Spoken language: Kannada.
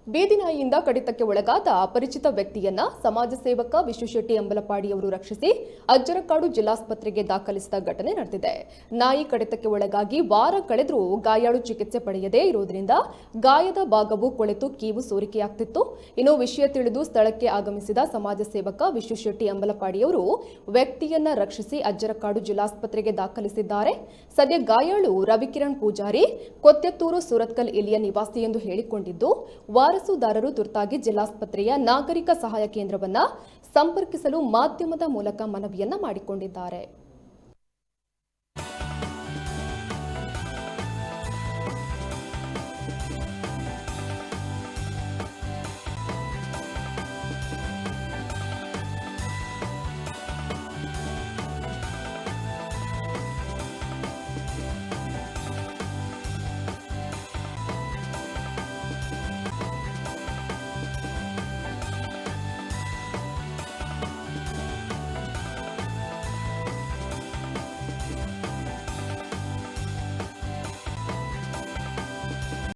ಬೀದಿ ನಾಯಿಯಿಂದ ಕಡಿತಕ್ಕೆ ಒಳಗಾದ ಅಪರಿಚಿತ ವ್ಯಕ್ತಿಯನ್ನ ಸಮಾಜ ಸೇವಕ ವಿಶ್ವಶೆಟ್ಟಿ ಅಂಬಲಪಾಡಿಯವರು ರಕ್ಷಿಸಿ ಅಜ್ಜರಕಾಡು ಜಿಲ್ಲಾಸ್ಪತ್ರೆಗೆ ದಾಖಲಿಸಿದ ಘಟನೆ ನಡೆದಿದೆ. ನಾಯಿ ಕಡಿತಕ್ಕೆ ಒಳಗಾಗಿ ವಾರ ಕಳೆದರೂ ಗಾಯಾಳು ಚಿಕಿತ್ಸೆ ಪಡೆಯದೇ ಇರುವುದರಿಂದ ಗಾಯದ ಭಾಗವು ಕೊಳೆತು ಕೀವು ಸೋರಿಕೆಯಾಗ್ತಿತ್ತು. ಇನ್ನು ವಿಷಯ ತಿಳಿದು ಸ್ಥಳಕ್ಕೆ ಆಗಮಿಸಿದ ಸಮಾಜ ಸೇವಕ ವಿಶ್ವಶೆಟ್ಟಿ ಅಂಬಲಪಾಡಿಯವರು ವ್ಯಕ್ತಿಯನ್ನ ರಕ್ಷಿಸಿ ಅಜ್ಜರಕಾಡು ಜಿಲ್ಲಾಸ್ಪತ್ರೆಗೆ ದಾಖಲಿಸಿದ್ದಾರೆ. ಸದ್ಯ ಗಾಯಾಳು ರವಿಕಿರಣ್ ಪೂಜಾರಿ ಕೊತ್ತೆತ್ತೂರು ಸುರತ್ಕಲ್ ಇಲ್ಲಿಯ ನಿವಾಸಿ ಎಂದು ಹೇಳಿಕೊಂಡಿದ್ದು, ವಾರಸುದಾರರು ತುರ್ತಾಗಿ ಜಿಲ್ಲಾಸ್ಪತ್ರೆಯ ನಾಗರಿಕ ಸಹಾಯ ಕೇಂದ್ರವನ್ನ ಸಂಪರ್ಕಿಸಲು ಮಾಧ್ಯಮದ ಮೂಲಕ ಮನವಿಯನ್ನ ಮಾಡಿಕೊಂಡಿದ್ದಾರೆ.